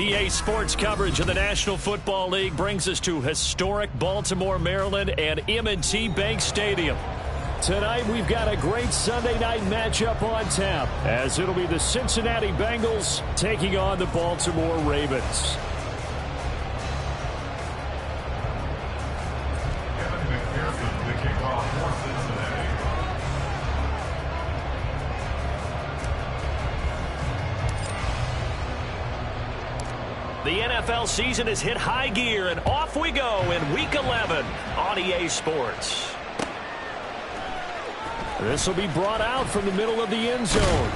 EA Sports coverage of the National Football League brings us to historic Baltimore, Maryland, and M&T Bank Stadium. Tonight, we've got a great Sunday night matchup on tap, as it'll be the Cincinnati Bengals taking on the Baltimore Ravens. The NFL season has hit high gear, and off we go in Week 11 on EA Sports. This will be brought out from the middle of the end zone.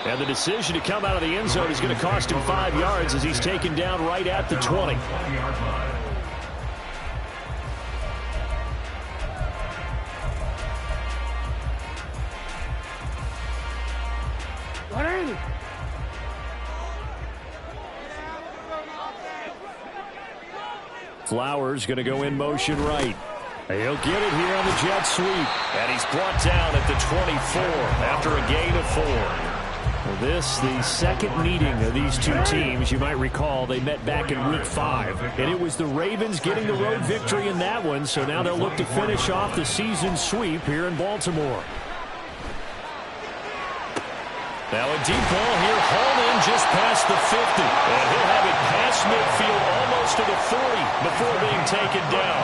And the decision to come out of the end zone is going to cost him 5 yards as he's taken down right at the 20. Flowers going to go in motion right. He'll get it here on the jet sweep. And he's brought down at the 24 after a gain of 4. Well, this, the second meeting of these two teams. You might recall they met back in Week 5. And it was the Ravens getting the road victory in that one. So now they'll look to finish off the season sweep here in Baltimore. Now a deep ball here, hauled in just past the 50. And he'll have it past midfield almost to the 40 before being taken down.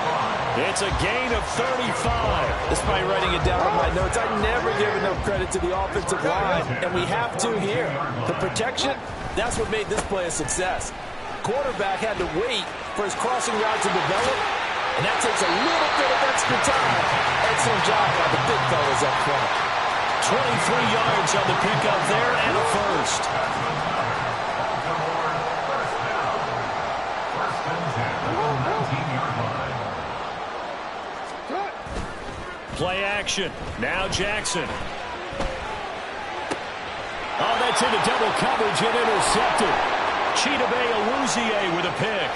It's a gain of 35. Despite writing it down on my notes, I never give enough credit to the offensive line, and we have to here. The protection, that's what made this play a success. Quarterback had to wait for his crossing route to develop, and that takes a little bit of extra time. Excellent job by the big fellas up front. 23 yards on the pickup there and a first. Play action. Now Jackson. Oh, that's into double coverage and intercepted. Chidobe Awuzie with a pick.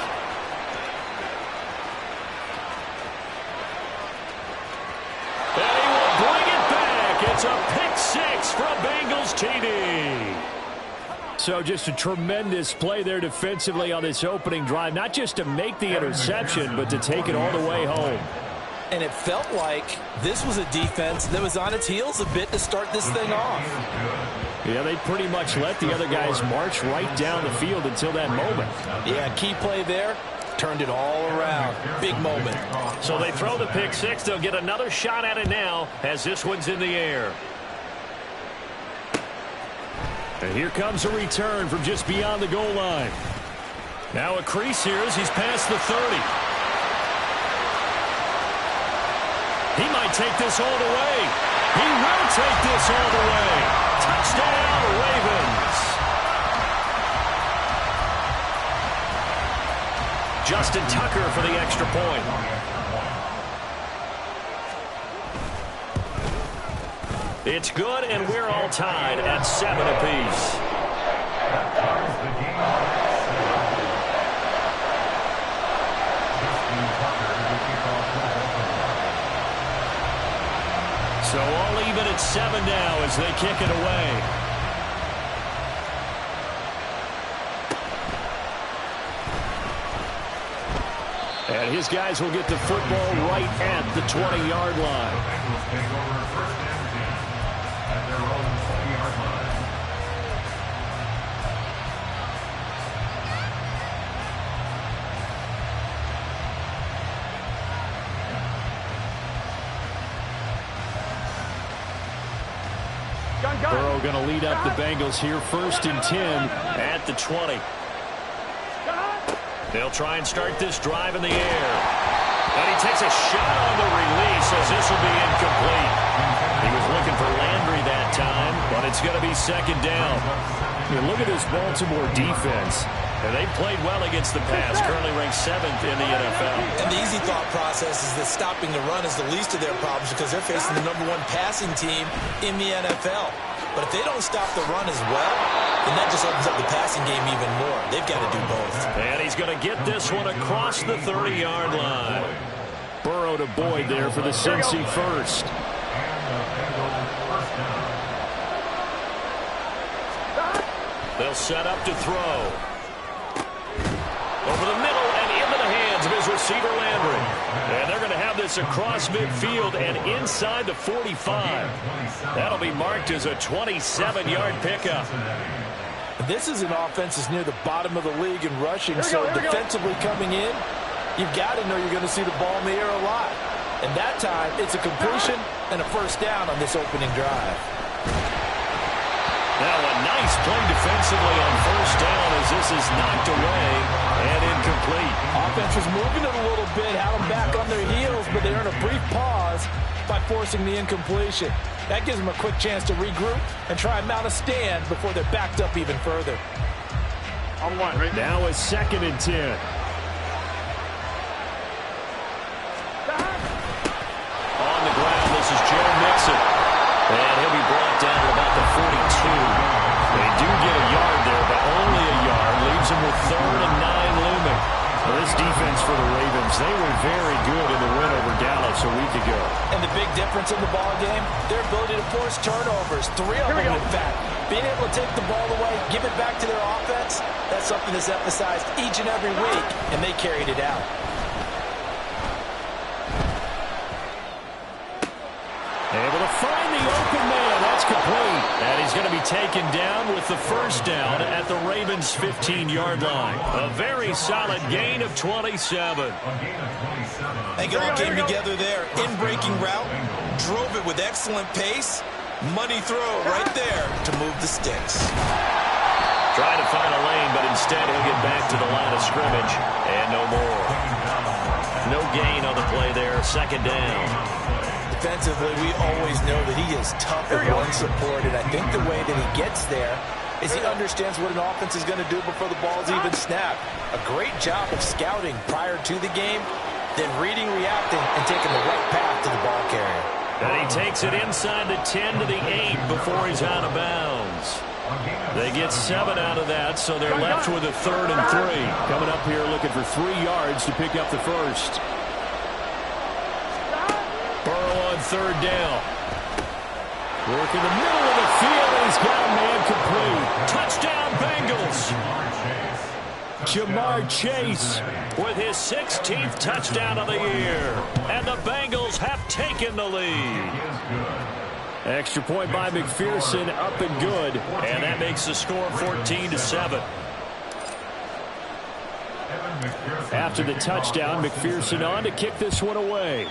And he will bring it back. It's a pick 6 from Bengals TD. So just a tremendous play there defensively on this opening drive. Not just to make the interception, but to take it all the way home. And it felt like this was a defense that was on its heels a bit to start this thing off. Yeah, they pretty much let the other guys march right down the field until that moment. Yeah, key play there. Turned it all around. Big moment. So they throw the pick 6. They'll get another shot at it now as this one's in the air. And here comes a return from just beyond the goal line. Now a crease here as he's past the 30. He might take this all the way. He will take this all the way. Touchdown, Ravens. Justin Tucker for the extra point. It's good, and we're all tied at 7 apiece. So all even at 7 now as they kick it away. And his guys will get the football right at the 20-yard line. Burrow going to lead up the Bengals here, 1st and 10 at the 20. They'll try and start this drive in the air. And he takes a shot on the release as this will be incomplete. He was looking for Landry that time, but it's going to be 2nd down. Look at this Baltimore defense. And they played well against the pass, currently ranked 7th in the NFL. And the easy thought process is that stopping the run is the least of their problems because they're facing the #1 passing team in the NFL. But if they don't stop the run as well, then that just opens up the passing game even more. They've got to do both. And he's going to get this one across the 30-yard line. Burrow to Boyd there for the Cincy first. They'll set up to throw. receiver Landry. And they're going to have this across midfield and inside the 45. That'll be marked as a 27-yard pickup. This is an offense that's near the bottom of the league in rushing, so defensively coming in, you've got to know you're going to see the ball in the air a lot. And that time, it's a completion and a first down on this opening drive. Now a nice play defensively on first down as this is knocked away and incomplete. Offense was moving it a little bit, had them back on their heels, but they earned a brief pause by forcing the incompletion. That gives them a quick chance to regroup and try and mount a stand before they're backed up even further. Now a 2nd and 10. On the ground, this is Joe Mixon. And he'll be brought down at about the 42. They do get a yard there, but only a yard. Leaves them with 3rd and 9 looming. Well, this defense for the Ravens, they were very good in the win over Dallas a week ago. And the big difference in the ball game, their ability to force turnovers. 3 of them, in fact. Being able to take the ball away, give it back to their offense, that's something that's emphasized each and every week, and they carried it out. Able to find the open man. That's complete. And he's going to be taken down with the first down at the Ravens' 15-yard line. A very solid gain of 27. I think it all came together there. In-breaking route. Drove it with excellent pace. Money throw right there to move the sticks. Trying to find a lane, but instead he'll get back to the line of scrimmage. And no more. No gain on the play there. 2nd down. Defensively, we always know that he is tough and run-supported. I think the way that he gets there is he understands what an offense is going to do before the ball's even snapped. A great job of scouting prior to the game, then reading, reacting, and taking the right path to the ball carrier. And he takes it inside the 10 to the 8 before he's out of bounds. They get 7 out of that, so they're left with a 3rd and 3. Coming up here looking for 3 yards to pick up the first. Burrow on 3rd down. Work in the middle of the field, and he's got a man complete. Touchdown, Bengals. Jamar Chase with his 16th touchdown of the year. And the Bengals have taken the lead. Extra point by McPherson, up and good. And that makes the score 14-7. After the touchdown, McPherson on to kick this one away.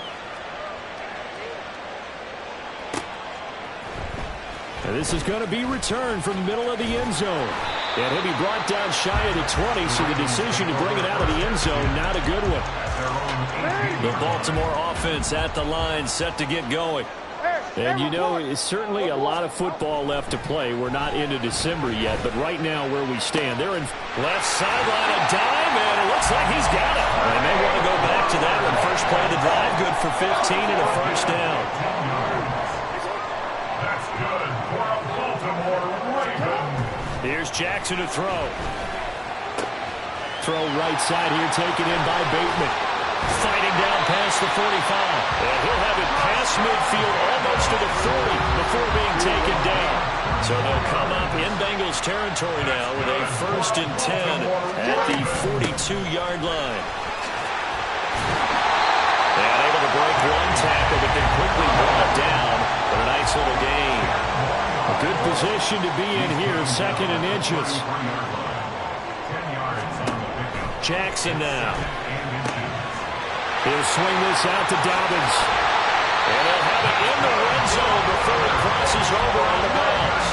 And this is going to be returned from the middle of the end zone. And he'll be brought down shy of the 20, so the decision to bring it out of the end zone, not a good one. The Baltimore offense at the line, set to get going. And you know, it's certainly a lot of football left to play. We're not into December yet, but right now where we stand, they're in left sideline, a dime, and it looks like he's got it. They may want to go back to that one. First play of the drive, good for 15 and a first down. Here's Jackson to throw. Throw right side here, taken in by Bateman. Fighting down past the 45. And he'll have it past midfield almost to the 40 before being taken down. So they'll come up in Bengals territory now with a 1st and 10 at the 42-yard line. And able to break one tackle, but then quickly brought down for a nice little gain. A good position to be in here, 2nd and inches. Jackson now. He'll swing this out to Dobbins. And they'll have it in the red zone before it crosses over on the bounds.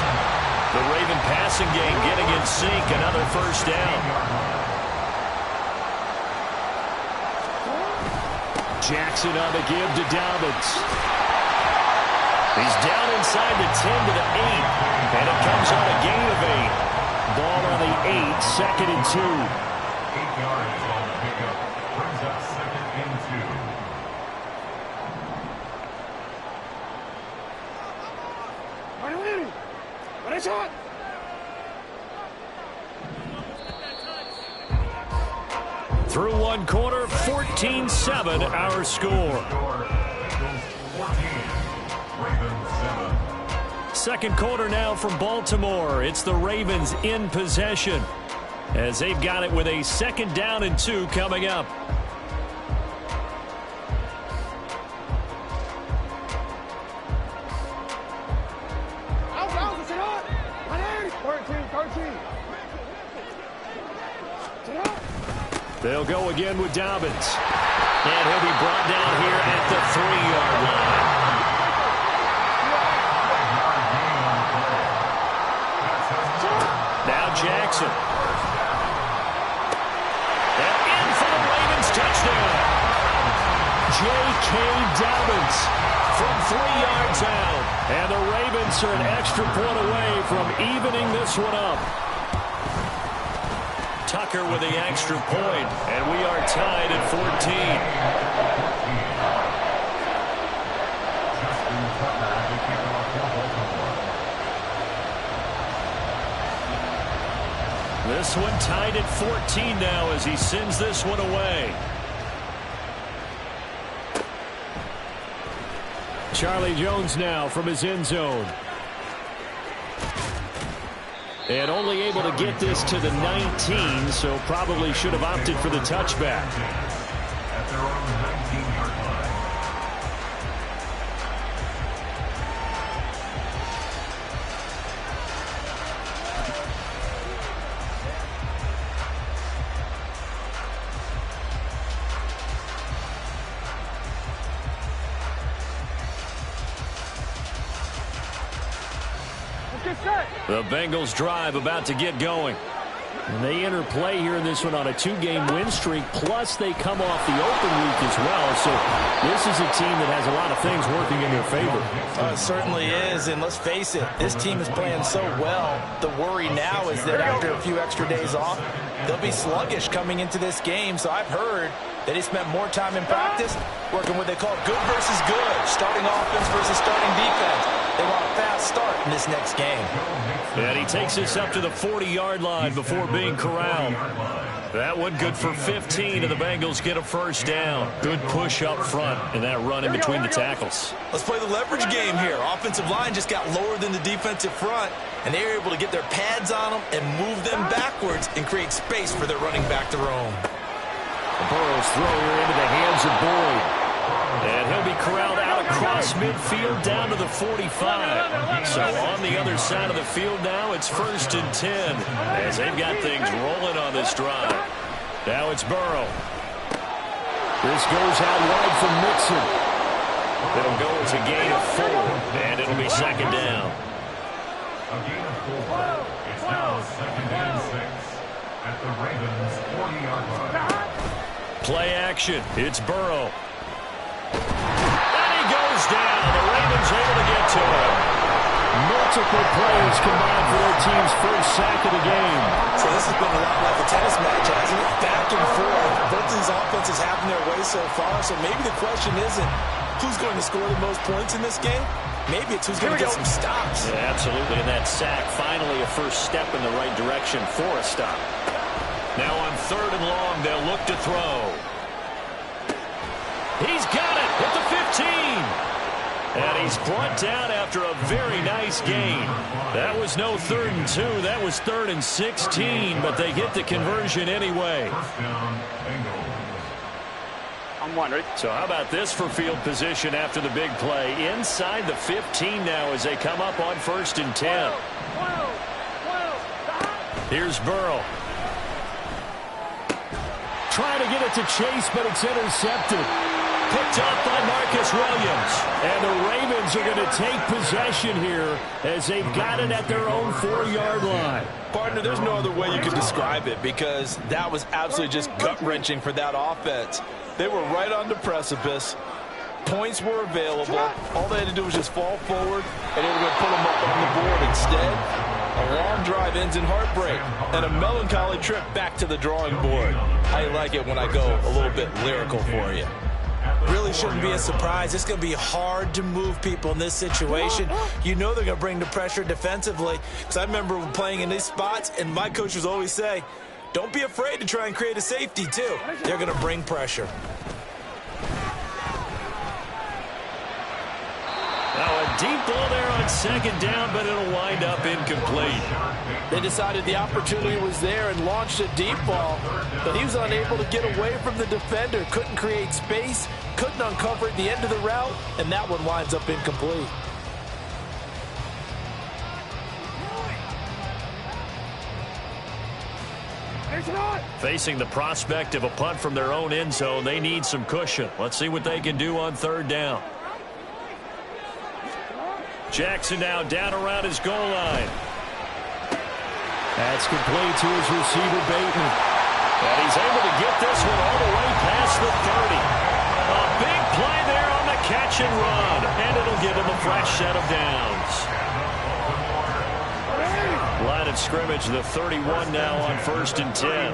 The Raven passing game getting in sync, another first down. Jackson on the give to Dobbins. He's down inside the 10 to the 8. And it comes on a gain of 8. Ball on the 8, 2nd and 2. 8 yards on the pickup. Brings up 2nd and 2. Through one quarter, 14-7 our score. Second quarter now from Baltimore. It's the Ravens in possession as they've got it with a 2nd down and 2 coming up. They'll go again with Dobbins. And he'll be brought down here at the 3-yard line. Now Jackson. And in for the Ravens touchdown. J.K. Dobbins from 3 yards out. And the Ravens are an extra point away from evening this one up. Tucker with the extra point, and we are tied at 14. This one tied at 14 now as he sends this one away. Charlie Jones now from his end zone. And only able to get this to the 19, so probably should have opted for the touchback. At their own 19-yard line. The Bengals drive about to get going. And they enter play here in this one on a 2-game win streak, plus they come off the open week as well. So this is a team that has a lot of things working in their favor. It certainly is, and let's face it, this team is playing so well. The worry now is that after a few extra days off, they'll be sluggish coming into this game. So I've heard that he spent more time in practice working what they call good versus good, starting offense versus starting defense. They want a fast start in this next game. And he takes this up to the 40-yard line before being corralled. That one good for 15, and the Bengals get a first down. Good push up front and that run in between the tackles. Let's play the leverage game here. Offensive line just got lower than the defensive front, and they were able to get their pads on them and move them backwards and create space for their running back to roam. Burrow's throw here into the hands of Boyd. And he'll be corralled out across midfield down to the 45. So on the other side of the field now, it's 1st and 10 as they've got things rolling on this drive. Now it's Burrow. This goes out wide from Mixon. It'll go as a gain of 4, and it'll be 2nd down. A gain of 4. It's now 2nd and 6 at the Ravens 40-yard line. Play action. It's Burrow. And he goes down. The Ravens able to get to him. Multiple players combined for their team's first sack of the game. So this has been a lot like a tennis match, hasn't it? Back and forth. Both these offenses having their way so far. So maybe the question isn't who's going to score the most points in this game. Maybe it's who's going to get some stops. Yeah, absolutely. And that sack, finally a first step in the right direction for a stop. Now on 3rd and long, they'll look to throw. He's got it at the 15. And he's brought down after a very nice gain. That was no 3rd and 2. That was 3rd and 16, but they get the conversion anyway. I'm wondering. So how about this for field position after the big play? Inside the 15 now as they come up on 1st and 10. Here's Burrow. Trying to get it to Chase, but it's intercepted. Picked up by Marcus Williams. And the Ravens are going to take possession here as they've got it at their own 4-yard line. Partner, there's no other way you could describe it because that was absolutely just gut-wrenching for that offense. They were right on the precipice. Points were available. All they had to do was just fall forward, and they were going to put them up on the board. Instead, a long drive ends in heartbreak and a melancholy trip back to the drawing board. I like it when I go a little bit lyrical for you. Really shouldn't be a surprise. It's going to be hard to move people in this situation. You know they're going to bring the pressure defensively. Because I remember playing in these spots, and my coaches always say, don't be afraid to try and create a safety, too. They're going to bring pressure. Now a deep ball there on 2nd down, but it'll wind up incomplete. They decided the opportunity was there and launched a deep ball, but he was unable to get away from the defender, couldn't create space, couldn't uncover at the end of the route, and that one winds up incomplete. Facing the prospect of a punt from their own end zone, they need some cushion. Let's see what they can do on third down. Jackson now down around his goal line. That's complete to his receiver, Bateman. And he's able to get this one all the way past the 30. A big play there on the catch and run. And it'll give him a fresh set of downs. Line of scrimmage, the 31 now on 1st and 10.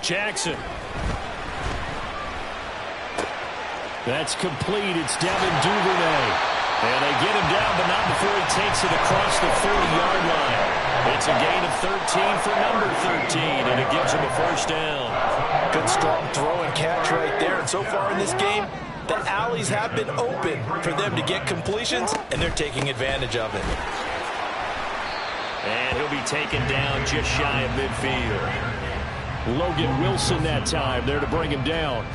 Jackson. That's complete. It's Devin Duvernay. And they get him down, but not before he takes it across the 40-yard line. It's a gain of 13 for number 13, and it gives him a first down. Good strong throw and catch right there. And so far in this game, the alleys have been open for them to get completions, and they're taking advantage of it. And he'll be taken down just shy of midfield. Logan Wilson that time there to bring him down.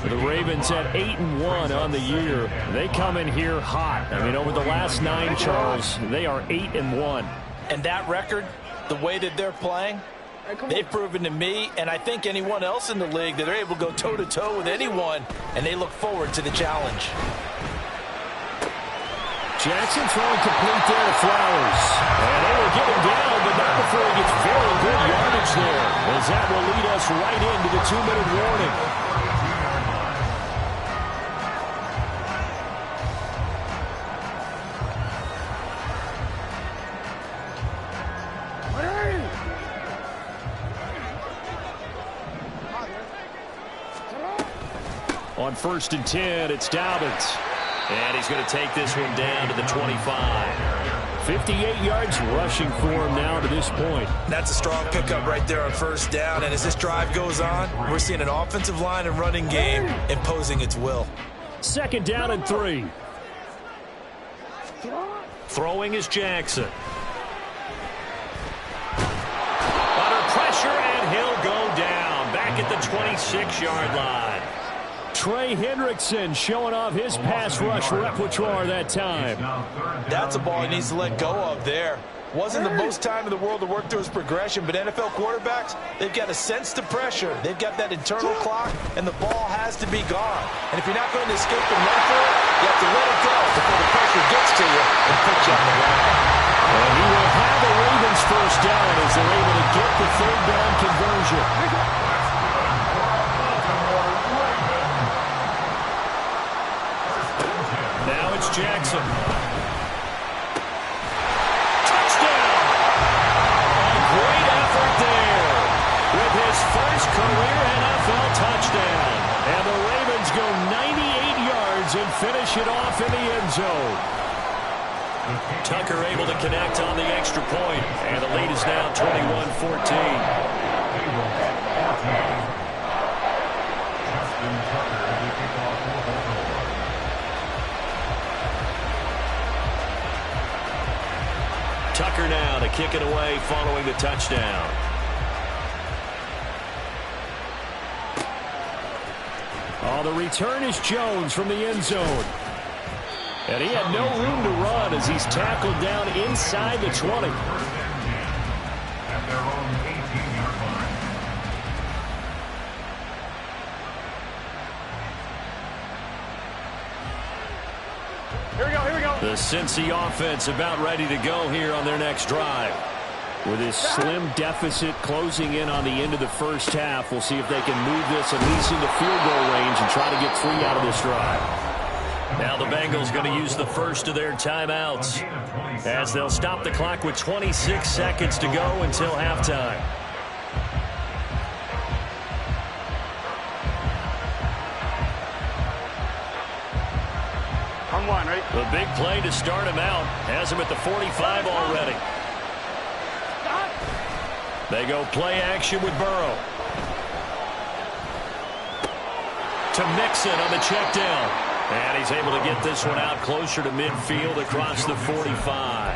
The Ravens at 8-1 on the year. They come in here hot. I mean, over the last 9, Charles, they are 8-1. And that record, the way that they're playing, they've proven to me, and I think anyone else in the league, that they're able to go toe-to-toe with anyone, and they look forward to the challenge. Jackson throwing complete there to Flowers. And they will get him down, but not before he gets very good yardage there, as that will lead us right into the 2-minute warning. On 1st and 10, it's Dobbins. And he's going to take this one down to the 25. 58 yards rushing for him now to this point. That's a strong pickup right there on 1st down. And as this drive goes on, we're seeing an offensive line and running game imposing its will. 2nd down and 3. Throwing is Jackson. Under pressure, and he'll go down. Back at the 26-yard line. Trey Hendrickson showing off his pass rush repertoire that time. That's a ball he needs to let go of there. Wasn't the most time in the world to work through his progression, but NFL quarterbacks, they've got a sense to pressure. They've got that internal clock, and the ball has to be gone. And if you're not going to escape and run for it, you have to let it go before the pressure gets to you and put you on the ground. And he will have the Ravens first down as they're able to get the 3rd down conversion. Now it's Jackson. Touchdown! A great effort there with his first career NFL touchdown. And the Ravens go 98 yards and finish it off in the end zone. Tucker able to connect on the extra point, and the lead is now 21-14. Tucker now to kick it away following the touchdown. Oh, the return is Jones from the end zone. And he had no room to run as he's tackled down inside the 20. At their own 18-yard line. Here we go. The Cincy offense about ready to go here on their next drive. With his slim deficit closing in on the end of the first half, we'll see if they can move this at least into field goal range and try to get 3 out of this drive. Now the Bengals going to use the first of their timeouts as they'll stop the clock with 26 seconds to go until halftime. Right? The big play to start him out has him at the 45 already. They go play action with Burrow. To Mixon on the check down. And he's able to get this one out closer to midfield across the 45.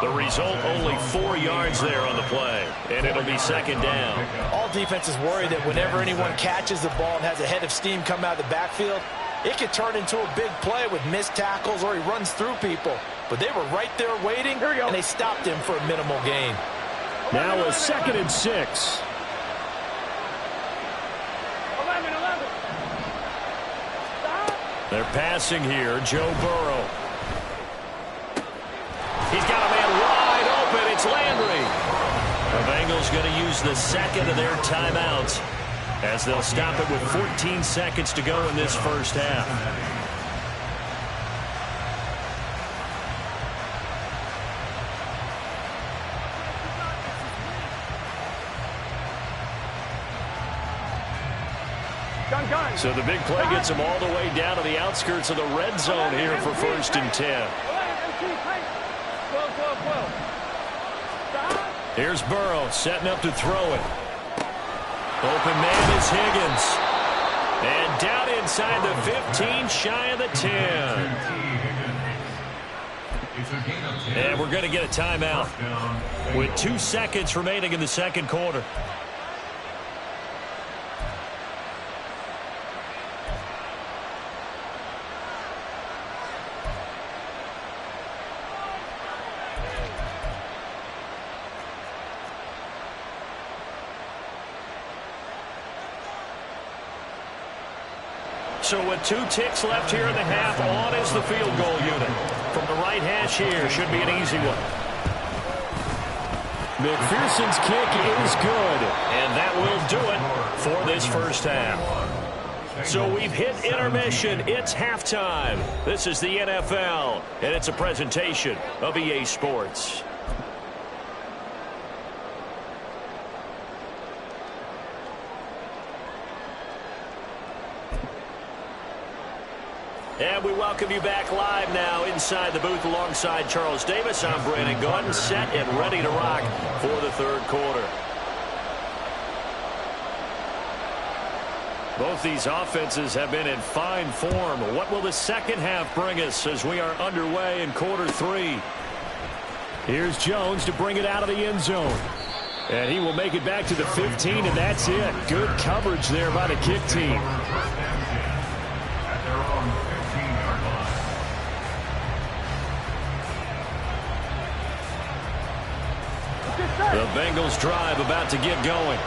The result, only 4 yards there on the play. And it'll be 2nd down. All defenses worry that whenever anyone catches the ball and has a head of steam come out of the backfield, It could turn into a big play with missed tackles or he runs through people. But they were right there waiting, and they stopped him for a minimal gain. Now a 2nd and 6. They're passing here. Joe Burrow. He's got a man wide open. It's Landry. The Bengals going to use the 2nd of their timeouts as they'll stop it with 14 seconds to go in this first half. So the big play gets them all the way down to the outskirts of the red zone here for 1st and 10. Here's Burrow setting up to throw it. Open man is Higgins. And down inside the 15, shy of the 10. And we're going to get a timeout with 2 seconds remaining in the second quarter. So with 2 ticks left here in the half, on is the field goal unit. From the right hash here, should be an easy one. McPherson's kick is good, and that will do it for this first half. So we've hit intermission. It's halftime. This is the NFL, and it's a presentation of EA Sports. And we welcome you back live now inside the booth alongside Charles Davis. I'm Brandon Gordon, set and ready to rock for the third quarter. Both these offenses have been in fine form. What will the second half bring us as we are underway in quarter 3? Here's Jones to bring it out of the end zone. And he will make it back to the 15, and that's it. Good coverage there by the kick team. The Bengals drive about to get going.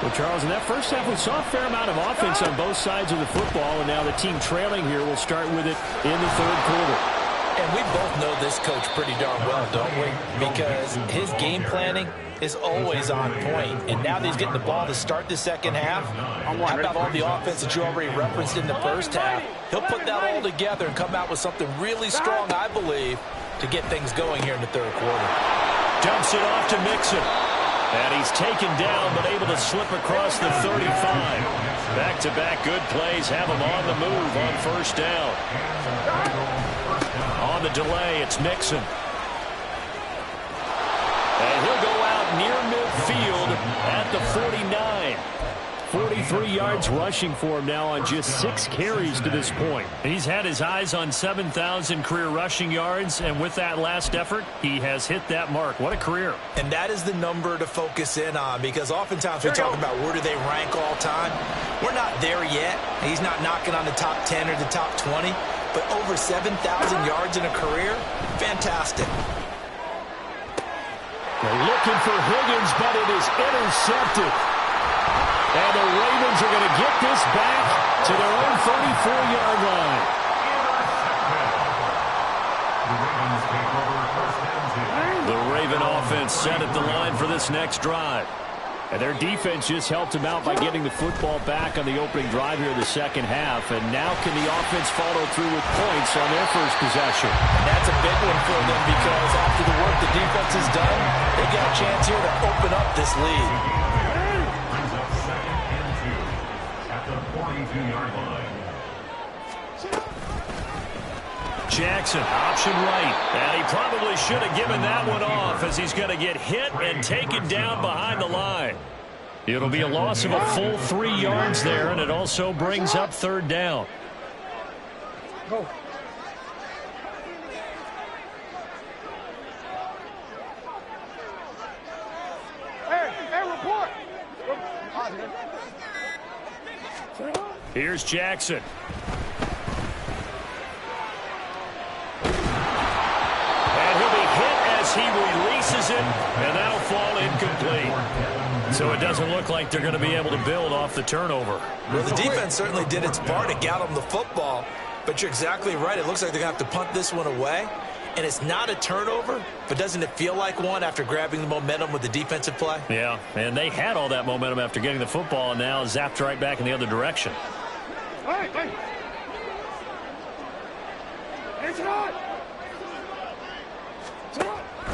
Well, Charles, in that first half, we saw a fair amount of offense on both sides of the football, and now the team trailing here will start with it in the third quarter. And we both know this coach pretty darn well, don't we? Because his game planning is always on point. And now that he's getting the ball to start the second half, how about all the offense that you already referenced in the first half? He'll put that all together and come out with something really strong, I believe, to get things going here in the third quarter. Dumps it off to Mixon. And he's taken down, but able to slip across the 35. Back-to-back good plays have him on the move on first down. On the delay, it's Mixon. And he'll go out near midfield at the 49. 43 yards rushing for him now on just 6 carries to this point. He's had his eyes on 7,000 career rushing yards, and with that last effort, he has hit that mark. What a career. And that is the number to focus in on, because oftentimes we talk about where do they rank all time. We're not there yet. He's not knocking on the top 10 or the top 20, but over 7,000 yards in a career, fantastic. They're looking for Higgins, but it is intercepted. And the Ravens are going to get this back to their own 34-yard line. The Raven offense set at the line for this next drive. And their defense just helped them out by getting the football back on the opening drive here in the second half. And now can the offense follow through with points on their first possession? And that's a big one for them, because after the work the defense has done, they got a chance here to open up this lead. Jackson, option right, and he probably should have given that one off, as he's going to get hit and taken down behind the line. It'll be a loss of a full 3 yards there, and it also brings up third down. Go. Hey, report. Here's Jackson. as he releases it, and that'll fall incomplete. So it doesn't look like they're going to be able to build off the turnover. Well, the defense certainly did its part to get them the football, but you're exactly right. It looks like they're going to have to punt this one away, and it's not a turnover, but doesn't it feel like one after grabbing the momentum with the defensive play? Yeah, and they had all that momentum after getting the football, and now zapped right back in the other direction. Hey, hey. It's not.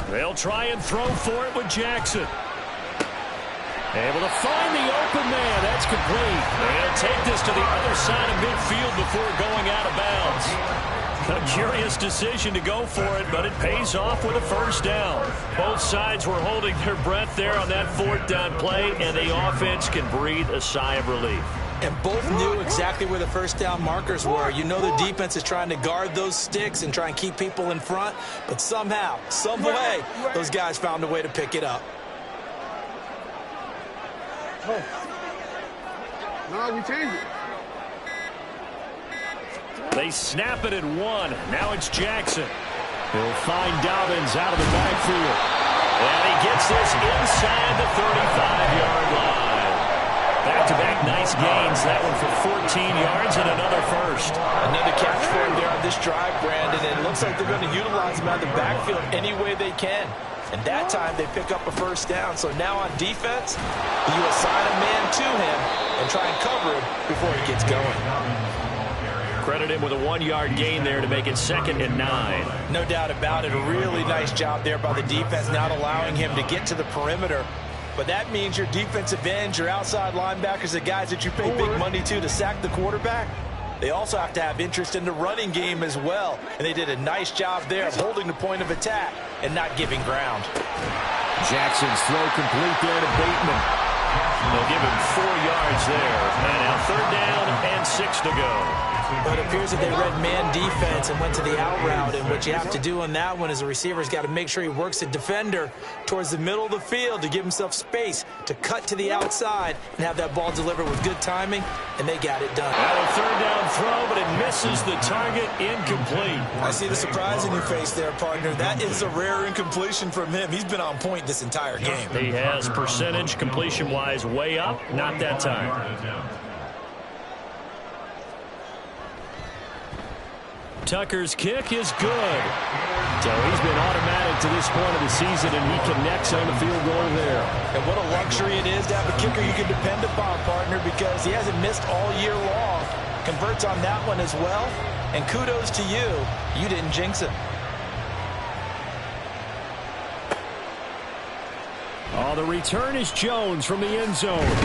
They'll try and throw for it with Jackson. Able to find the open man. That's complete. They'll take this to the other side of midfield before going out of bounds. A curious decision to go for it, but it pays off with a first down. Both sides were holding their breath there on that fourth down play, and the offense can breathe a sigh of relief. And both knew exactly where the first down markers were. You know the defense is trying to guard those sticks and try and keep people in front, but somehow, some way, those guys found a way to pick it up. No, we changed it. They snap it at one. Now it's Jackson. He'll find Dobbins out of the backfield. And he gets this inside the 35-yard line. Back-to-back nice gains. That one for 14 yards and another first. Another catch for him there on this drive, Brandon. And it looks like they're going to utilize him out of the backfield any way they can. And that time they pick up a first down. So now on defense, you assign a man to him and try and cover him before he gets going. Credit him with a 1-yard gain there to make it 2nd and 9. No doubt about it. A really nice job there by the defense, not allowing him to get to the perimeter. But that means your defensive ends, your outside linebackers, the guys that you pay big money to sack the quarterback, they also have to have interest in the running game as well. And they did a nice job there of holding the point of attack and not giving ground. Jackson's throw complete there to Bateman. They'll give him 4 yards there. And now 3rd down and 6 to go. But it appears that they read man defense and went to the out route. And what you have to do on that one is the receiver's got to make sure he works the defender towards the middle of the field to give himself space to cut to the outside and have that ball delivered with good timing, and they got it done. Now a 3rd down throw, but it misses the target, incomplete. I see the surprise in your face there, partner. That is a rare incompletion from him. He's been on point this entire game. He has percentage completion-wise way up, not that time. Tucker's kick is good. So he's been automatic to this point of the season, and he connects on the field goal there. And what a luxury it is to have a kicker you can depend upon, partner, because he hasn't missed all year long. Converts on that one as well. And kudos to you. You didn't jinx it. Oh, the return is Jones from the end zone.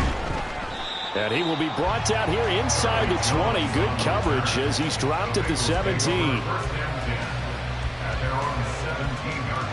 And he will be brought down here inside the 20. Good coverage as he's dropped at the 17. At their own 17-yard line.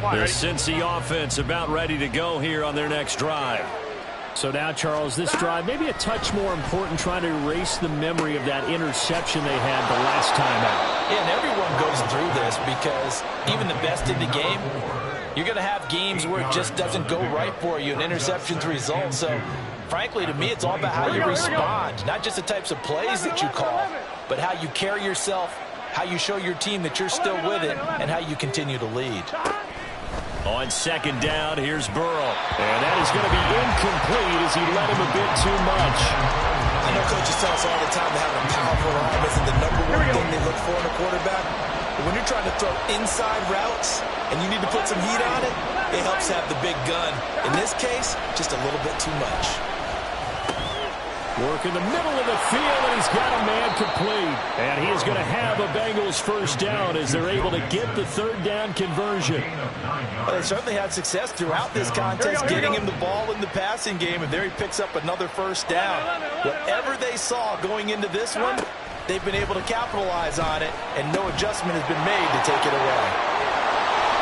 The Cincy offense about ready to go here on their next drive. So now, Charles, this drive maybe a touch more important, trying to erase the memory of that interception they had the last time out. Yeah, and everyone goes through this because even the best in the game, you're going to have games where it just doesn't go right for you, and interceptions result. So, frankly, to me, it's all about how you respond, not just the types of plays that you call, but how you carry yourself, how you show your team that you're still with it, and how you continue to lead. On 2nd down, here's Burrow. And that is going to be incomplete as he led him a bit too much. I know coaches tell us all the time that having a powerful arm isn't the #1 thing they look for in a quarterback. But when you're trying to throw inside routes and you need to put some heat on it, it helps have the big gun. In this case, just a little bit too much. Work in the middle of the field, and he's got a man complete. And he is going to have a Bengals first down as they're able to get the third down conversion. Well, they certainly had success throughout this contest, getting him the ball in the passing game, and there he picks up another first down. Whatever they saw going into this one, they've been able to capitalize on it, and no adjustment has been made to take it away.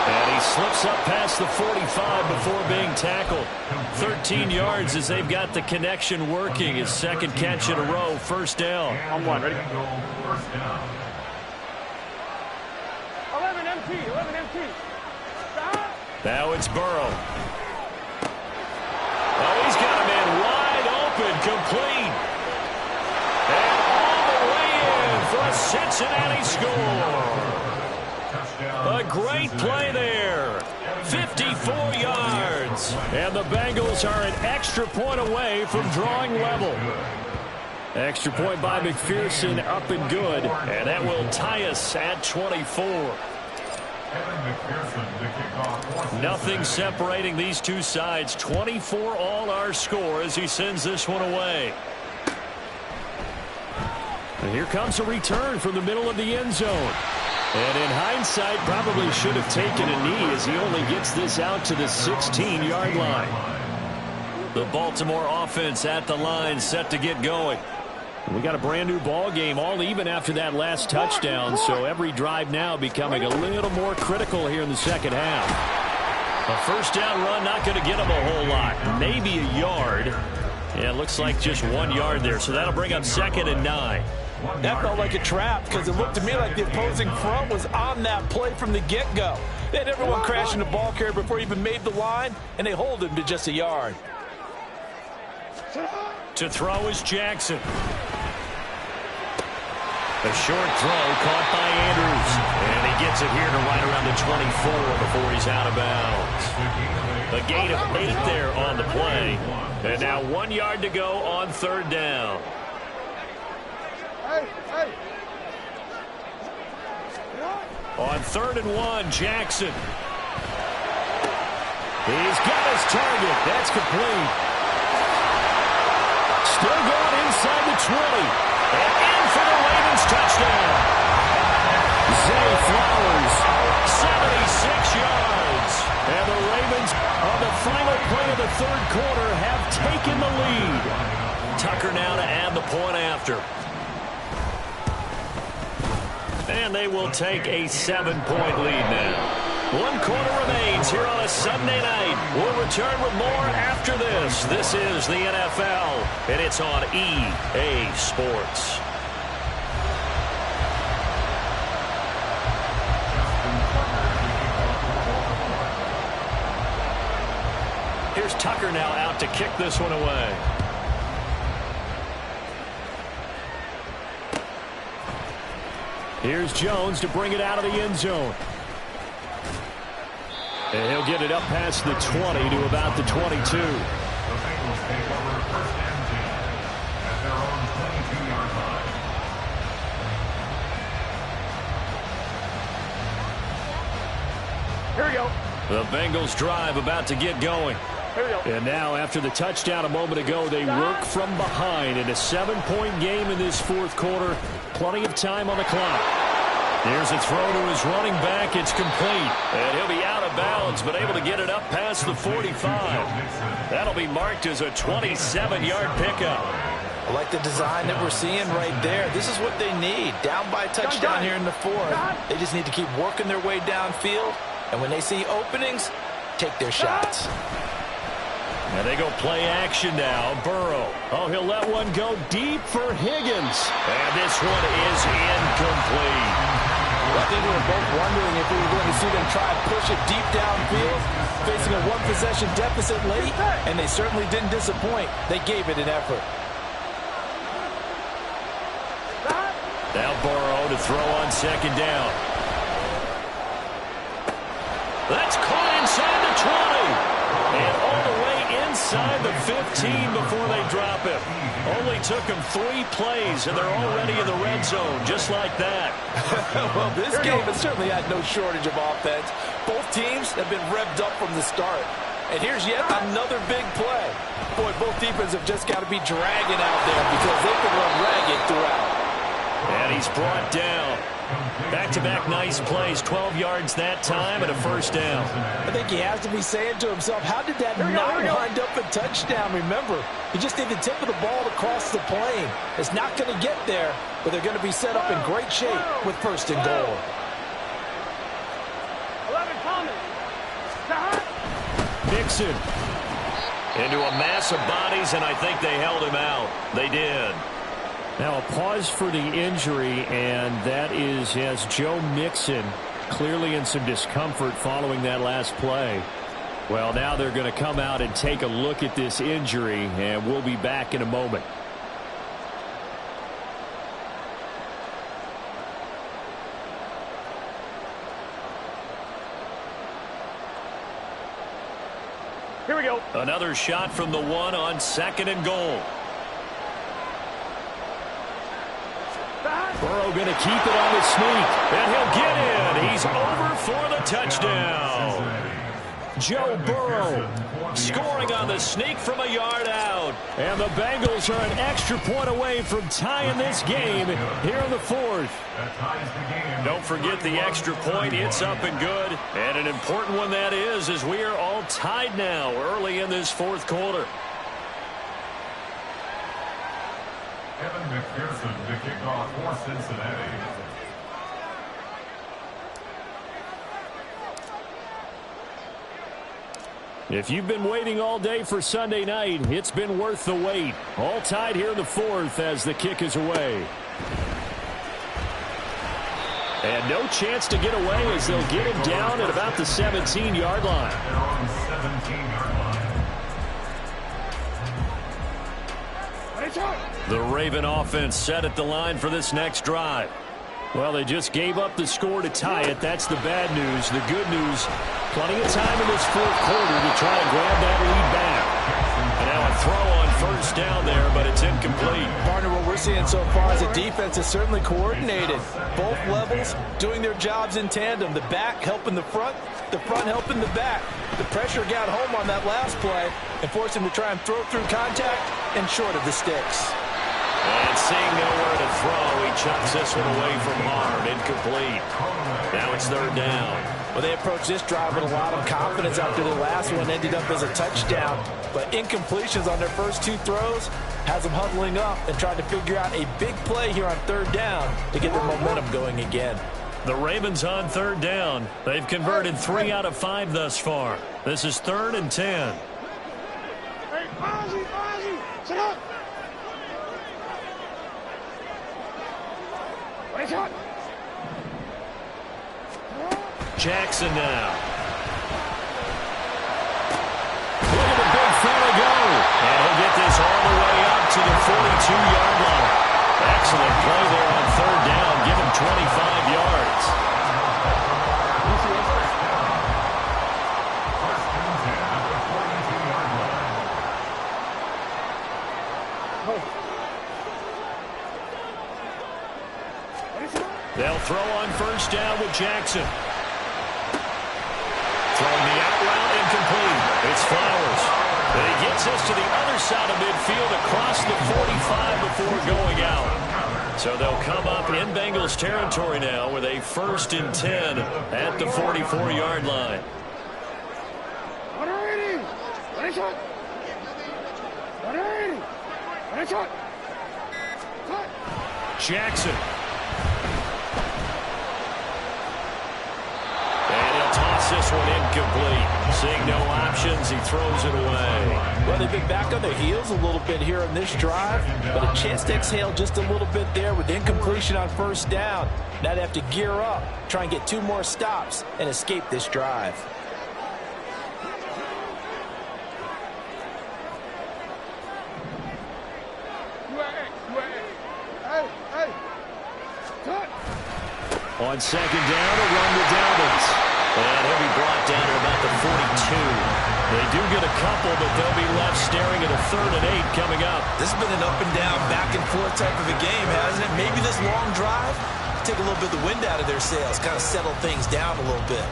And he slips up past the 45 before being tackled. 13 yards as they've got the connection working. His second catch in a row, first down. On one, ready? 11 MT, 11 MT. Stop. Now it's Burrow. Oh, he's got a man wide open, complete. And all the way in for a Cincinnati score. A great play there. 54 yards. And the Bengals are an extra point away from drawing level. Extra point by McPherson, up and good. And that will tie us at 24. Nothing separating these two sides. 24 all our score as he sends this one away. And here comes a return from the middle of the end zone. And in hindsight, probably should have taken a knee as he only gets this out to the 16-yard line. The Baltimore offense at the line, set to get going. We got a brand new ball game, all even after that last touchdown, so every drive now becoming a little more critical here in the second half. A first down run, not going to get him a whole lot, maybe a yard. Yeah, it looks like just 1 yard there, so that'll bring up 2nd and 9. That felt like a trap because it looked to me like the opposing front was on that play from the get-go. They had everyone crashing the ball carrier before he even made the line, and they hold him to just a yard. To throw is Jackson. A short throw caught by Andrews. And he gets it here to right around the 24 before he's out of bounds. A gain of 8 there on the play. And now 1 yard to go on third down. On 3rd and 1, Jackson. He's got his target. That's complete. Still going inside the 20. And in for the Ravens touchdown. Zay Flowers, 76 yards. And the Ravens, on the final play of the third quarter, have taken the lead. Tucker now to add the point after. And they will take a 7-point lead now. 1 quarter remains here on a Sunday night. We'll return with more after this. This is the NFL, and it's on EA Sports. Here's Tucker now out to kick this one away. Here's Jones to bring it out of the end zone. And he'll get it up past the 20 to about the 22. The Bengals take over 1st and 10 at their own 22-yard line. Here we go. The Bengals drive about to get going. Here we go. And now, after the touchdown a moment ago, they work from behind in a 7-point game in this fourth quarter. Plenty of time on the clock. Here's a throw to his running back. It's complete. And he'll be out of bounds, but able to get it up past the 45. That'll be marked as a 27-yard pickup. I like the design that we're seeing right there. This is what they need. Down by a touchdown here in the fourth. They just need to keep working their way downfield. And when they see openings, take their shots. And they go play action now. Burrow. Oh, he'll let one go deep for Higgins. And this one is incomplete. I think we were both wondering if we were going to see them try and push it deep downfield, facing a one-possession deficit late, and they certainly didn't disappoint. They gave it an effort. Now Burrow to throw on 2nd down. That's caught inside the 20. And all the way inside the 15 before they drop it. Only took them 3 plays, and they're already in the red zone, just like that. Well, this game has certainly had no shortage of offense. Both teams have been revved up from the start. And here's yet another big play. Boy, both defenses have just got to be dragging out there because they can run ragged throughout. And he's brought down. Back-to-back nice plays, 12 yards that time and a first down. I think he has to be saying to himself, how did that not wind up a touchdown? Remember, he just need the tip of the ball to cross the plane. It's not going to get there, but they're going to be set up in great shape with first and goal. 11 coming. Mixon into a mass of bodies, and I think they held him out. They did. Now a pause for the injury, and that is as Joe Mixon clearly in some discomfort following that last play. Well, now they're going to come out and take a look at this injury, and we'll be back in a moment. Here we go. Another shot from the one on second and goal. Burrow going to keep it on the sneak, and he'll get in. He's over for the touchdown. Joe Burrow scoring on the sneak from a yard out. And the Bengals are an extra point away from tying this game here in the fourth. Don't forget the extra point. It's up and good. And an important one that is, as we are all tied now early in this fourth quarter. Evan McPherson to kick off for Cincinnati. If you've been waiting all day for Sunday night, it's been worth the wait. All tied here in the fourth as the kick is away. And no chance to get away as they'll get him down at about the 17-yard line. They're on the 17-yard line. The Raven offense set at the line for this next drive. Well, they just gave up the score to tie it. That's the bad news. The good news, plenty of time in this fourth quarter to try and grab that lead back. And now a throw on first down there, but it's incomplete. Partner, what we're seeing so far is the defense is certainly coordinated. Both levels doing their jobs in tandem. The back helping the front helping the back. The pressure got home on that last play and forced him to try and throw through contact and short of the sticks. And seeing nowhere to throw, he chucks this one away from harm. Incomplete. Now it's third down. Well, they approached this drive with a lot of confidence after the last one ended up as a touchdown. But incompletions on their first two throws has them huddling up and trying to figure out a big play here on third down to get their momentum going again. The Ravens on third down. They've converted 3 out of 5 thus far. This is 3rd and 10. Hey, Ozzy, sit up. Wake up. Jackson now. Look at the big fella go. And he'll get this all the way up to the 42-yard line. Excellent play there on third down. Give him 25 yards. They'll throw on first down with Jackson. Throwing the out route incomplete. It's Flowers. And he gets this to the other side of midfield across the 45 before going out. So they'll come up in Bengals territory now with a 1st and 10 at the 44-yard line. Jackson. And he'll toss this one incomplete. Seeing no options, he throws it away. Well, they've been back on their heels a little bit here in this drive, but a chance to exhale just a little bit there with incompletion on first down. Now they have to gear up, try and get 2 more stops, and escape this drive. On second down, a run to Dalvin. And he'll be brought down to about the 42. They do get a couple, but they'll be left staring at a 3rd and 8 coming up. This has been an up and down, back and forth type of a game, hasn't it? Maybe this long drive take a little bit of the wind out of their sails, kind of settle things down a little bit.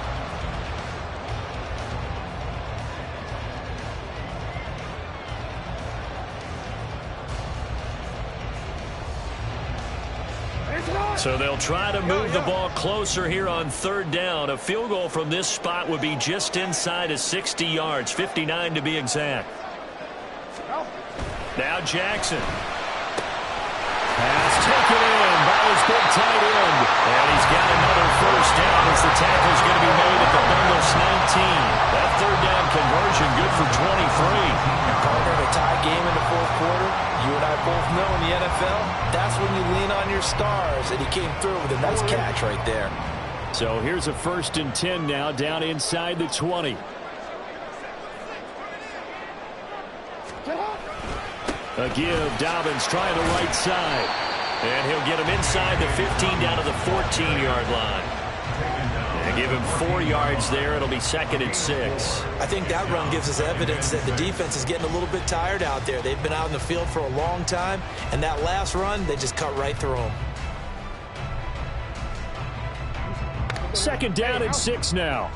So they'll try to move the ball closer here on third down. A field goal from this spot would be just inside of 60 yards, 59 to be exact. Now Jackson. Pass taken in by his big tight end. And he's got another first down as the tackle's going to be made at the Bengals 19. That third down conversion good for 23. Partner, a tie game in the fourth quarter. You and I both know in the NFL, that's when you lean on your stars. And he came through with a nice catch right there. So here's a 1st and 10 now down inside the 20. A give, Dobbins trying the right side. And he'll get him inside the 15 down to the 14-yard line. And give him 4 yards there. It'll be 2nd and 6. I think that run gives us evidence that the defense is getting a little bit tired out there. They've been out in the field for a long time. And that last run, they just cut right through them. 2nd down and 6 now.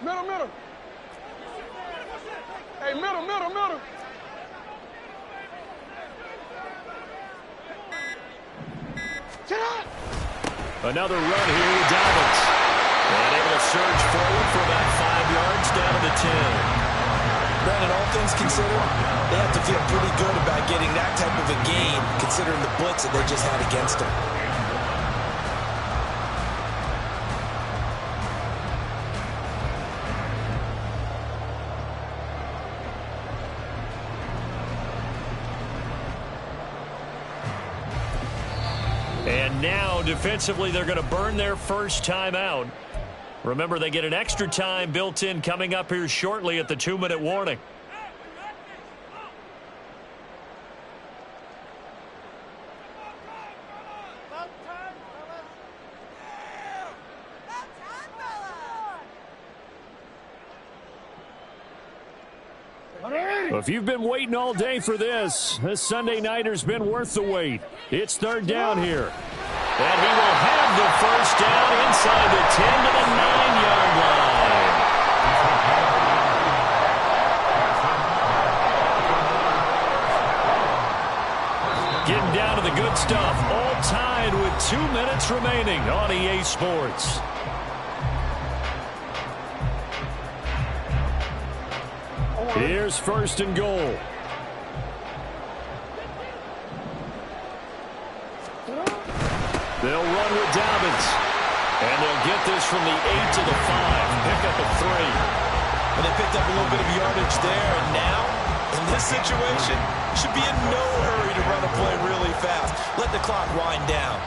Middle. Hey, middle. Another run here with Dobbins. And able to surge forward for about 5 yards down to the 10. Brandon, all things considered, they have to feel pretty good about getting that type of a gain, considering the blitz that they just had against them. And now, defensively, they're going to burn their first timeout. Remember, they get an extra time built in coming up here shortly at the 2-minute warning. Well, if you've been waiting all day for this Sunday nighter's been worth the wait. It's 3rd down here. And he will have the first down inside the 10 to the 9-yard line. Getting down to the good stuff. All tied with 2 minutes remaining on EA Sports. Here's 1st and goal. They'll run with Dobbins. And they'll get this from the 8 to the 5. Pick up a 3. And they picked up a little bit of yardage there. And now, in this situation, should be in no hurry to run a play really fast. Let the clock wind down.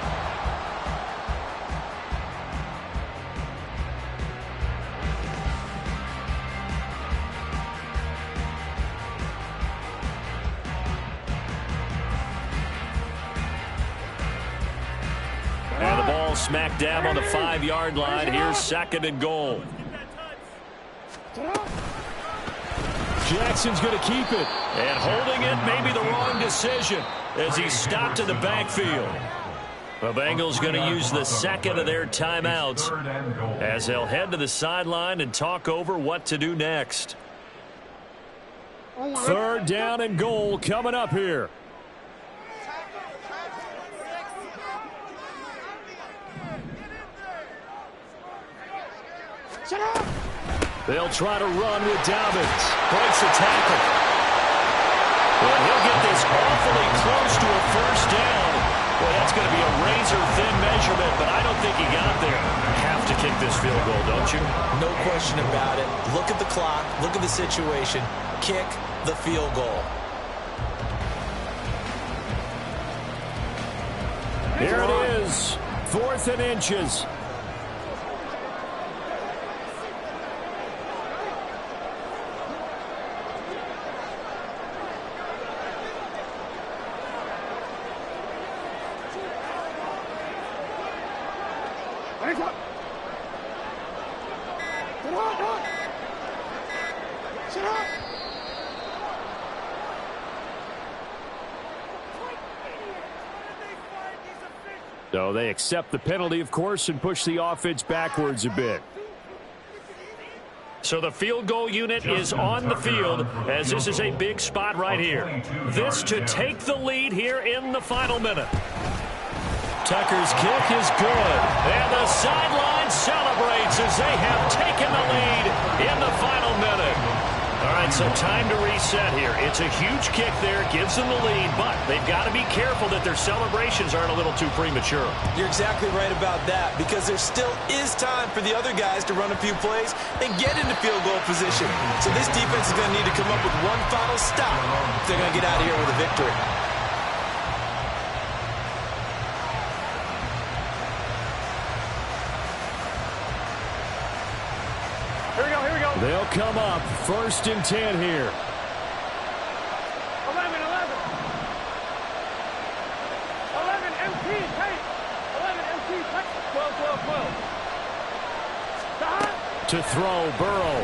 And the ball smack dab on the 5-yard line. Here's 2nd and goal. Jackson's going to keep it. And holding it may be the wrong decision as he's stopped in the backfield. The Bengals going to use the 2nd of their timeouts as they'll head to the sideline and talk over what to do next. 3rd down and goal coming up here. They'll try to run with Dobbins. Breaks a tackle. And he'll get this awfully close to a first down. Well, that's going to be a razor-thin measurement, but I don't think he got there. Have to kick this field goal, don't you? No question about it. Look at the clock. Look at the situation. Kick the field goal. Here it is. 4th and inches. So they accept the penalty, of course, and push the offense backwards a bit. So the field goal unit is on the field as this is a big spot right here. This to take the lead here in the final minute. Tucker's kick is good. And the sideline celebrates as they have taken the lead in the final minute. All right, so time to reset here. It's a huge kick there, gives them the lead, but they've got to be careful that their celebrations aren't a little too premature. You're exactly right about that, because there still is time for the other guys to run a few plays and get into field goal position. So this defense is going to need to come up with one final stop if they're going to get out of here with a victory. They'll come up 1st and 10 here. 11, 11. 11, MT, take. 11, MT, take. 12, 12, 12. Stop. To throw, Burrow.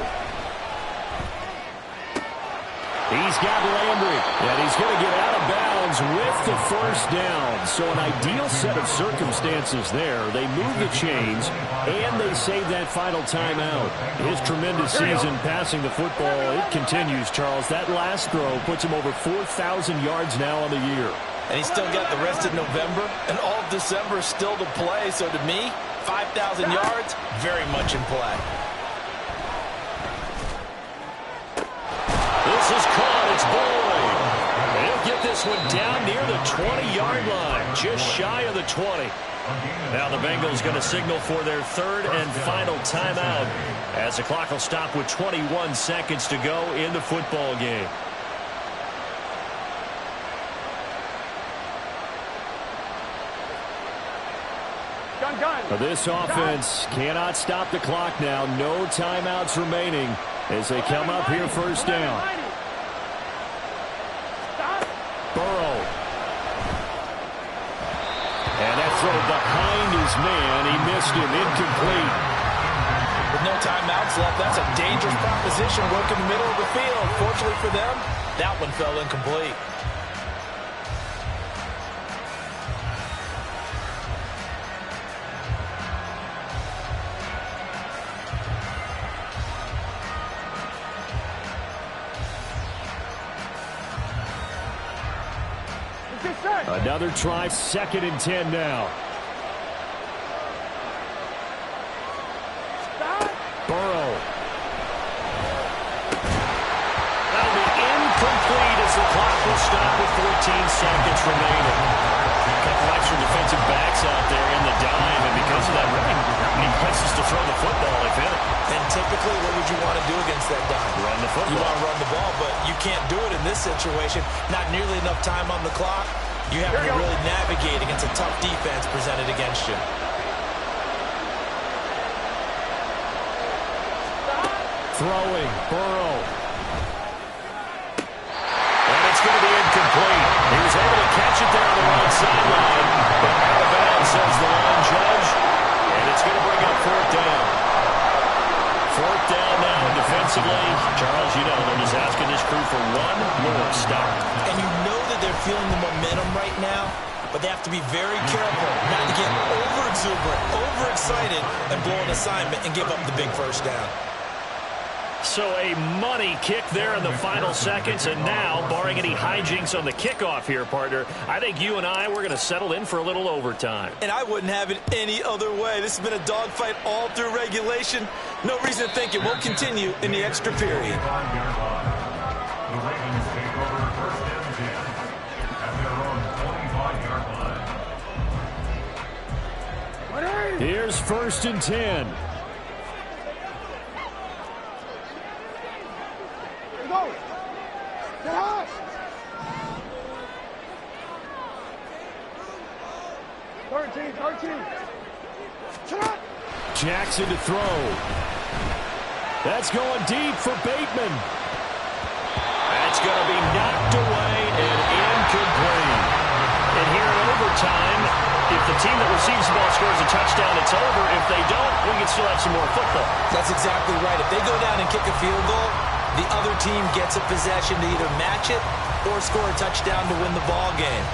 He's got Landry, and he's going to get out of bounds with the first down. So an ideal set of circumstances there. They move the chains, and they save that final timeout. His tremendous season passing the football, it continues, Charles. That last throw puts him over 4,000 yards now on the year. And he's still got the rest of November and all of December still to play. So to me, 5,000 yards, very much in play. This is caught. It's Boyd. They'll get this one down near the 20-yard line, just shy of the 20. Now the Bengals going to signal for their 3rd and final timeout as the clock will stop with 21 seconds to go in the football game. This offense cannot stop the clock now. No timeouts remaining as they come up here 1st down. Burrow. And that throw behind his man. He missed him. Incomplete. With no timeouts left, that's a dangerous proposition. Work in the middle of the field. Fortunately for them, that one fell incomplete. Another try, 2nd and 10 now. Burrow. That'll be incomplete as the clock will stop with 14 seconds remaining. A couple extra defensive backs out there in the dime, and because of that, really not many places to throw the football if in it. And typically, what would you want to do against that dime? Run the football. You want to run the ball, but you can't do it in this situation. Not nearly enough time on the clock. You have to really navigate against a tough defense presented against you. Throwing, Burrow. And it's going to be incomplete. He was able to catch it there on the right sideline, but out of bounds, says the line judge, and it's going to bring up 4th down. 4th down now defensively. Charles, you know, they're just asking this crew for one more stop. And you know that they're feeling the momentum right now, but they have to be very careful not to get over-exuberant, overexcited, and blow an assignment and give up the big first down. So a money kick there in the final seconds, and now, barring any hijinks on the kickoff here, partner, I think you and I, we're going to settle in for a little overtime. And I wouldn't have it any other way. This has been a dogfight all through regulation. No reason to think it won't continue in the extra period. The Ravens take over 1st and 10 at their own 25-yard line. Here's 1st and 10. Go. Get hot. 13, 13. Shot. Jackson to throw. That's going deep for Bateman. That's going to be knocked away and incomplete. And here in overtime, if the team that receives the ball scores a touchdown, it's over. If they don't, we can still have some more football. That's exactly right. If they go down and kick a field goal, the other team gets a possession to either match it or score a touchdown to win the ball game.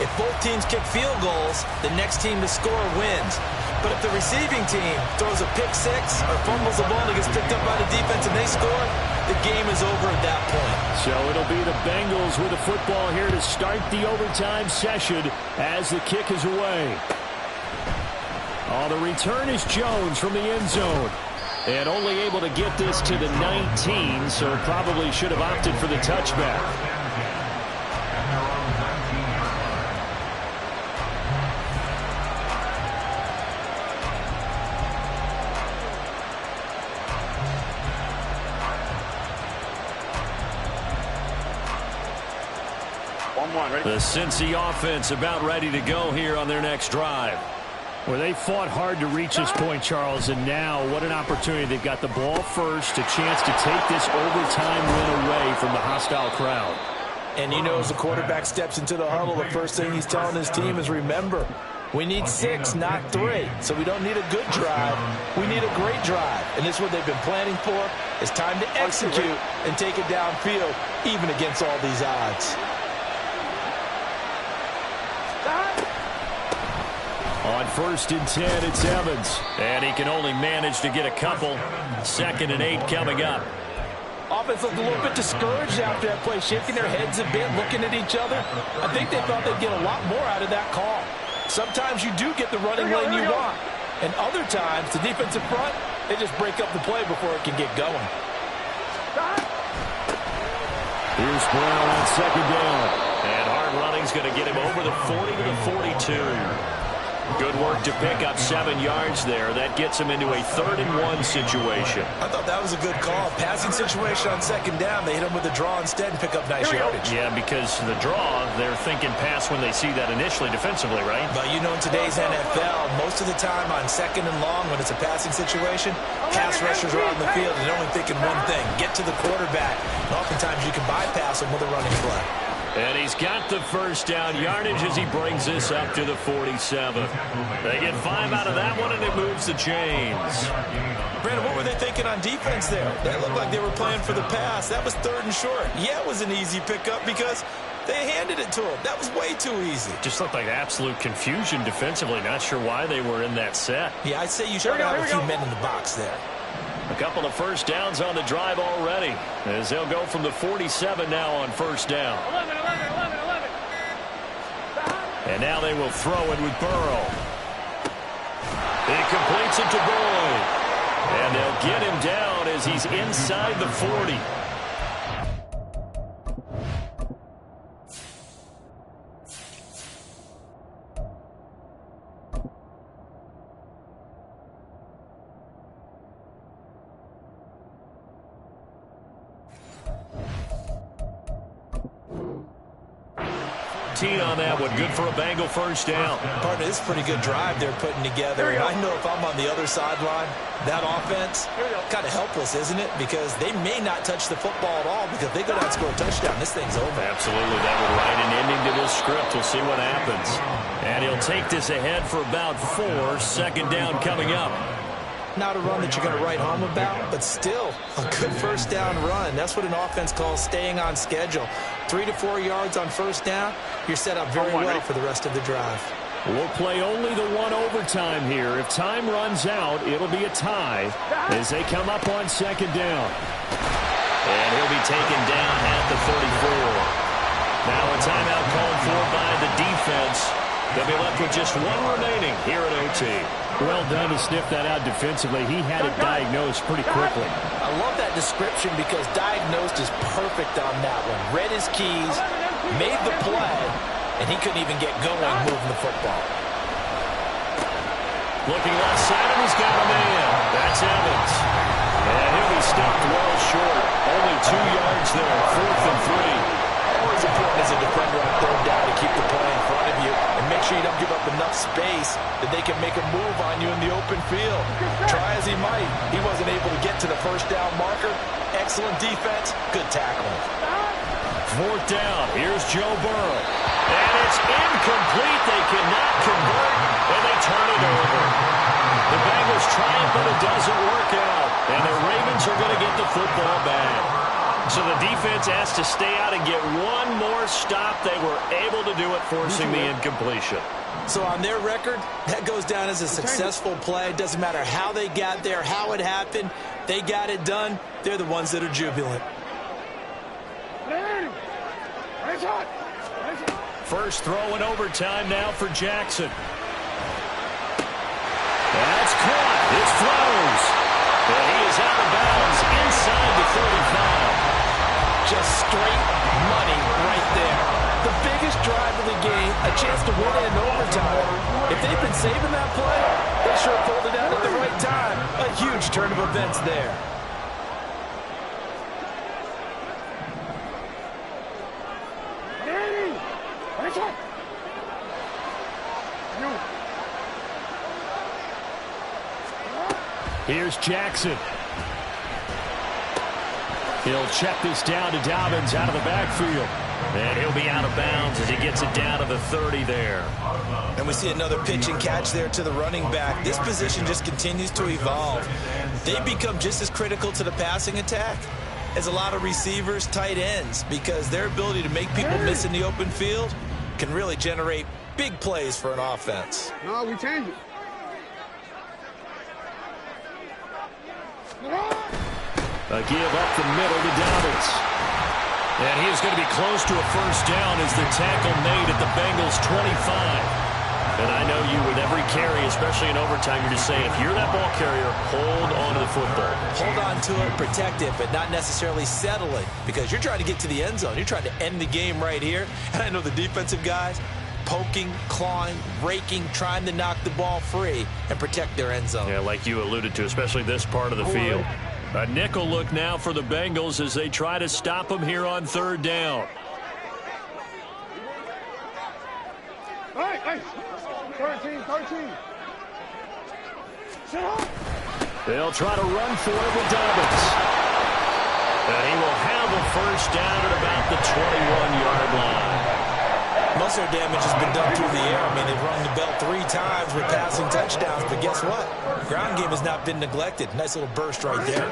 If both teams kick field goals, the next team to score wins. But if the receiving team throws a pick six or fumbles the ball and gets picked up by the defense and they score, the game is over at that point. So it'll be the Bengals with the football here to start the overtime session as the kick is away. Oh, the return is Jones from the end zone. And only able to get this to the 19, so probably should have opted for the touchback. The Cincy offense about ready to go here on their next drive. Well, they fought hard to reach this point, Charles, and now what an opportunity. They've got the ball first, a chance to take this overtime win away from the hostile crowd. And you know, as the quarterback steps into the huddle, the first thing he's telling his team is, remember, we need 6, not 3. So we don't need a good drive. We need a great drive. And this is what they've been planning for. It's time to execute and take it downfield, even against all these odds. On 1st and 10, it's Evans. And he can only manage to get a couple. 2nd and 8 coming up. Offense looked a little bit discouraged after that play, shaking their heads a bit, looking at each other. I think they thought they'd get a lot more out of that call. Sometimes you do get the running lane you want. And other times, the defensive front, they just break up the play before it can get going. Here's Brown on 2nd down. And hard running's going to get him over the 40 to the 42. Good work to pick up 7 yards there. That gets him into a 3rd and 1 situation. I thought that was a good call. Passing situation on 2nd down. They hit him with a draw instead and pick up nice yardage. Yeah, because the draw, they're thinking pass when they see that initially defensively, right? But you know, in today's NFL, most of the time on 2nd and long, when it's a passing situation, pass rushers are on the field and they're only thinking one thing, get to the quarterback. And oftentimes you can bypass them with a running play. And he's got the 1st down yardage as he brings this up to the 47. They get 5 out of that one, and it moves the chains. Brandon, what were they thinking on defense there? They looked like they were playing for the pass. That was 3rd and short. Yeah, it was an easy pickup because they handed it to him. That was way too easy. Just looked like absolute confusion defensively. Not sure why they were in that set. Yeah, I'd say you should have a few men in the box there. A couple of 1st downs on the drive already, as they'll go from the 47 now on 1st down. 11. And now they will throw it with Burrow. He completes it to Boyd. And they'll get him down as he's inside the 40. On that one, good for a Bengal 1st down. Partner, this is a pretty good drive they're putting together. And I know if I'm on the other sideline, that offense, kind of helpless, isn't it? Because they may not touch the football at all because if they go down and score a touchdown, this thing's over. Absolutely, that would write an ending to this script. We'll see what happens. And he'll take this ahead for about 4. 2nd down coming up. Not a run that you're going to write home about, but still a good 1st down run. That's what an offense calls staying on schedule. 3 to 4 yards on 1st down, you're set up very well for the rest of the drive. We'll play only the 1 overtime here. If time runs out, it'll be a tie as they come up on 2nd down. And he'll be taken down at the 34. Now a timeout called for by the defense. They'll be left with just 1 remaining here at OT. Well done to sniff that out defensively. He had it diagnosed pretty quickly. I love that description because diagnosed is perfect on that one. Read his keys, made the play, and he couldn't even get going moving the football. Looking left side, and he's got a man. That's Evans. And he'll be stopped well short. Only 2 yards there, 4th and 3. Always important as a defender on 3rd down to keep the play in front of you and make sure you don't give up enough space that they can make a move on you in the open field. Try as he might, he wasn't able to get to the 1st down marker. Excellent defense, good tackling. 4th down, here's Joe Burrow. And it's incomplete. They cannot convert, and they turn it over. The Bengals try it, but it doesn't work out. And the Ravens are going to get the football back. So the defense has to stay out and get one more stop. They were able to do it, forcing the incompletion. So on their record, that goes down as a successful play. Doesn't matter how they got there, how it happened. They got it done. They're the ones that are jubilant. First throw in overtime now for Jackson. That's caught. It's throws. And he is out of bounds inside the 35. Just straight money right there. The biggest drive of the game, a chance to win it in overtime. If they've been saving that play, they sure pulled it out at the right time. A huge turn of events there. Here's Jackson. He'll check this down to Dobbins out of the backfield. And he'll be out of bounds as he gets it down to the 30 there. And we see another pitch and catch there to the running back. This position just continues to evolve. They become just as critical to the passing attack as a lot of receivers, tight ends, because their ability to make people miss in the open field can really generate big plays for an offense. No, we change it. A give up the middle to Dobbins. And he is going to be close to a first down as the tackle made at the Bengals 25. And I know you, with every carry, especially in overtime, you're just saying, if you're that ball carrier, hold on to the football. Hold on to it, protect it, but not necessarily settle it, because you're trying to get to the end zone. You're trying to end the game right here. And I know the defensive guys poking, clawing, raking, trying to knock the ball free and protect their end zone. Yeah, like you alluded to, especially this part of the field. A nickel look now for the Bengals as they try to stop them here on third down. Hey, 13. They'll try to run for it with Dobbins. And he will have a first down at about the 21-yard line. Most of their damage has been done through the air. I mean, they've rung the bell 3 times with passing touchdowns, but guess what? Ground game has not been neglected. Nice little burst right there.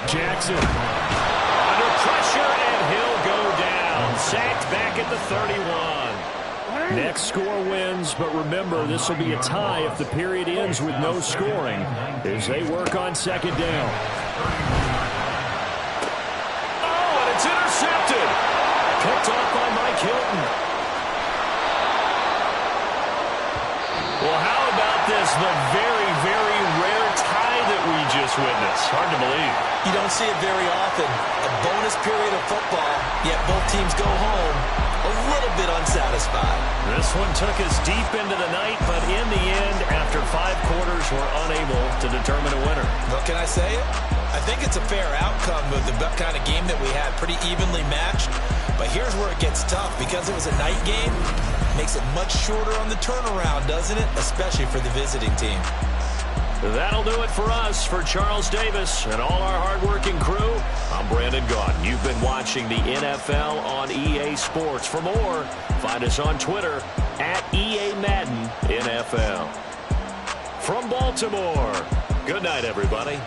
Jackson under pressure, and he'll go down. Sacked back at the 31. Next score wins, but remember, this will be a tie if the period ends with no scoring as they work on second down. Oh, and it's intercepted. Picked off by Mike Hilton. Well, how about this? The very, very rare tie that we just witnessed. Hard to believe. You don't see it very often. A bonus period of football, yet both teams go home a little bit unsatisfied. This one took us deep into the night, but in the end, after 5 quarters, we're unable to determine a winner. Well, can I say it? I think it's a fair outcome with the kind of game that we had, pretty evenly matched. But here's where it gets tough. Because it was a night game, makes it much shorter on the turnaround, doesn't it? Especially for the visiting team. That'll do it for us. For Charles Davis and all our hard-working crew, I'm Brandon Gaudin. You've been watching the NFL on EA Sports. For more, find us on Twitter at EA Madden NFL. From Baltimore, good night, everybody.